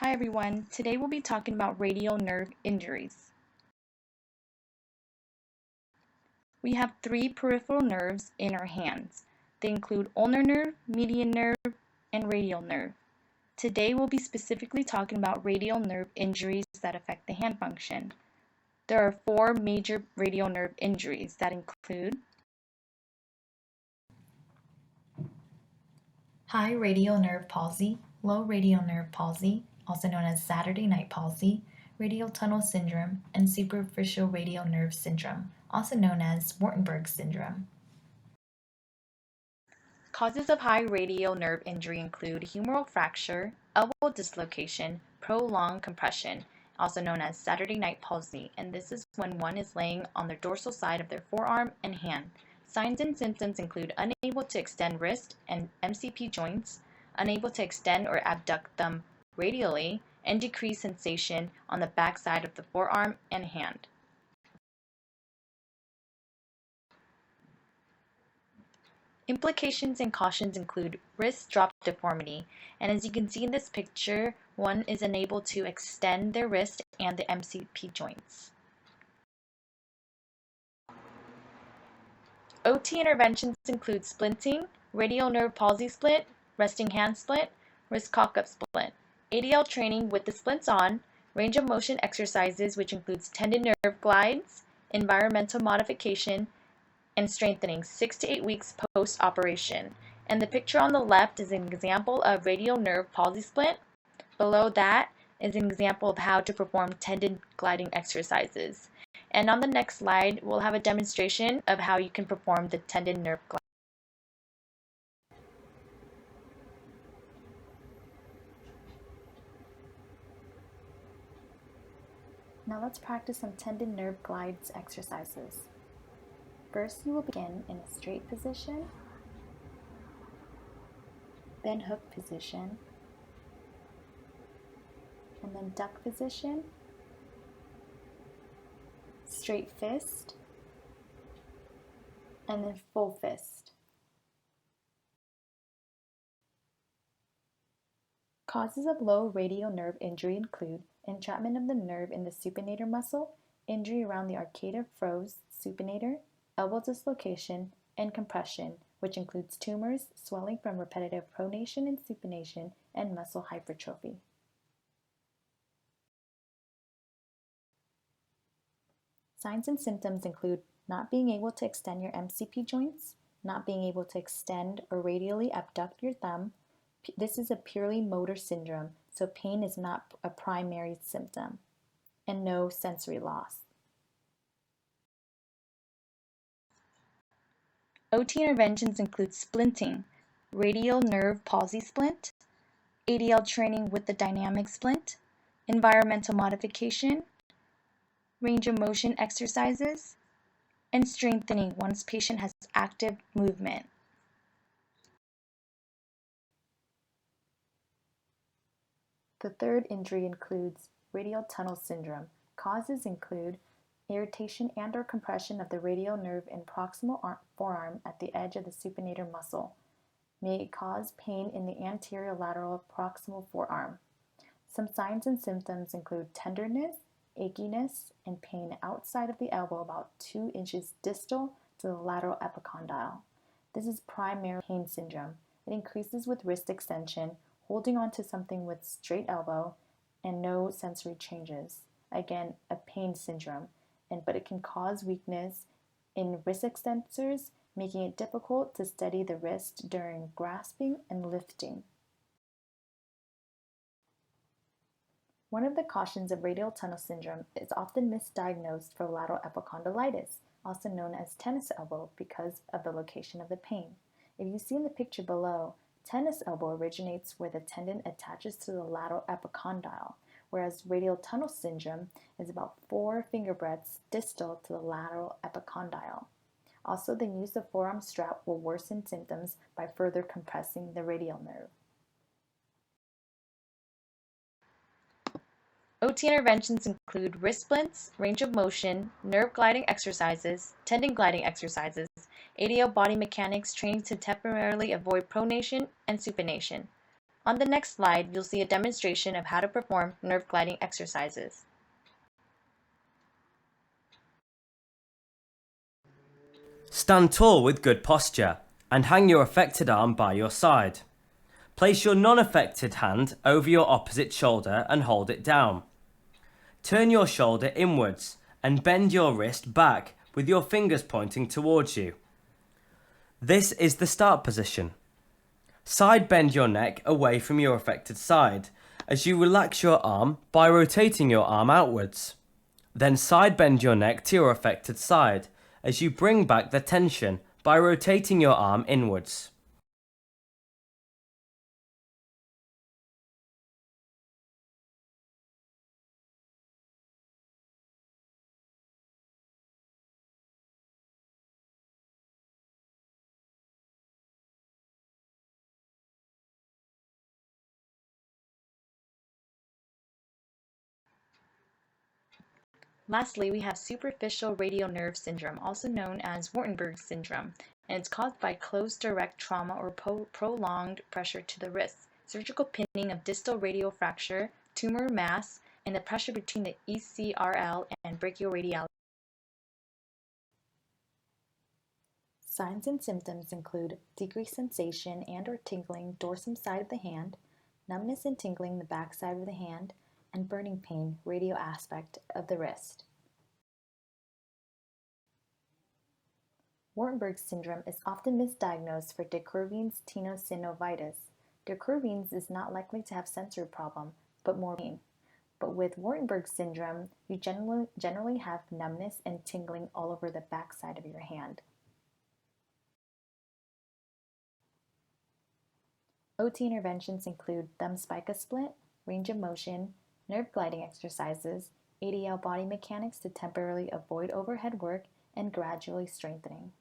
Hi everyone, today we'll be talking about radial nerve injuries. We have three peripheral nerves in our hands. They include ulnar nerve, median nerve, and radial nerve. Today we'll be specifically talking about radial nerve injuries that affect the hand function. There are four major radial nerve injuries that include High radial nerve palsy, low radial nerve palsy, also known as Saturday night palsy, radial tunnel syndrome, and superficial radial nerve syndrome, also known as Wartenberg syndrome. Causes of high radial nerve injury include humeral fracture, elbow dislocation, prolonged compression, also known as Saturday night palsy, and this is when one is laying on the dorsal side of their forearm and hand. Signs and symptoms include unable to extend wrist and MCP joints, unable to extend or abduct them radially, and decreased sensation on the back side of the forearm and hand. Implications and cautions include wrist drop deformity, and as you can see in this picture, one is unable to extend their wrist and the MCP joints. OT interventions include splinting, radial nerve palsy splint, resting hand splint, wrist cock-up splint, ADL training with the splints on, range of motion exercises which includes tendon nerve glides, environmental modification, and strengthening 6 to 8 weeks post-operation. And the picture on the left is an example of radial nerve palsy splint. Below that is an example of how to perform tendon gliding exercises. And on the next slide, we'll have a demonstration of how you can perform the tendon nerve glide. Now let's practice some tendon nerve glides exercises. First, you will begin in a straight position, then hook position, and then duck position, straight fist, and then full fist. Causes of low radial nerve injury include entrapment of the nerve in the supinator muscle, injury around the arcata fros supinator, elbow dislocation, and compression, which includes tumors, swelling from repetitive pronation and supination, and muscle hypertrophy. Signs and symptoms include not being able to extend your MCP joints, not being able to extend or radially abduct your thumb. This is a purely motor syndrome, so pain is not a primary symptom, and no sensory loss. OT interventions include splinting, radial nerve palsy splint, ADL training with the dynamic splint, environmental modification, range of motion exercises, and strengthening once patient has active movement. The third injury includes radial tunnel syndrome. Causes include irritation and or compression of the radial nerve in proximal forearm at the edge of the supinator muscle. May cause pain in the anterior lateral proximal forearm. Some signs and symptoms include tenderness, achiness, and pain outside of the elbow about 2 inches distal to the lateral epicondyle. This is primary pain syndrome. It increases with wrist extension, holding on to something with straight elbow, and no sensory changes. Again, a pain syndrome, but it can cause weakness in wrist extensors, making it difficult to steady the wrist during grasping and lifting. One of the cautions of radial tunnel syndrome is often misdiagnosed for lateral epicondylitis, also known as tennis elbow, because of the location of the pain. If you see in the picture below, tennis elbow originates where the tendon attaches to the lateral epicondyle, whereas radial tunnel syndrome is about 4 finger breadths distal to the lateral epicondyle. Also, the use of forearm strap will worsen symptoms by further compressing the radial nerve. OT interventions include wrist splints, range of motion, nerve gliding exercises, tendon gliding exercises, ADL body mechanics training to temporarily avoid pronation and supination. On the next slide, you'll see a demonstration of how to perform nerve gliding exercises. Stand tall with good posture and hang your affected arm by your side. Place your non-affected hand over your opposite shoulder and hold it down. Turn your shoulder inwards and bend your wrist back with your fingers pointing towards you. This is the start position. Side bend your neck away from your affected side as you relax your arm by rotating your arm outwards. Then side bend your neck to your affected side as you bring back the tension by rotating your arm inwards. Lastly, we have superficial radial nerve syndrome, also known as Wartenberg syndrome, and it's caused by close direct trauma or prolonged pressure to the wrist, surgical pinning of distal radial fracture, tumor mass, and the pressure between the ECRL and brachioradialis. Signs and symptoms include decreased sensation and or tingling dorsum side of the hand, numbness and tingling the back side of the hand, and burning pain radial aspect of the wrist. Wartenberg syndrome is often misdiagnosed for de Quervain's tenosynovitis. De Quervain's is not likely to have sensory problem, but more pain. But with Wartenberg syndrome, you generally have numbness and tingling all over the back side of your hand. OT interventions include thumb spica split, range of motion, nerve gliding exercises, ADL body mechanics to temporarily avoid overhead work, and gradually strengthening.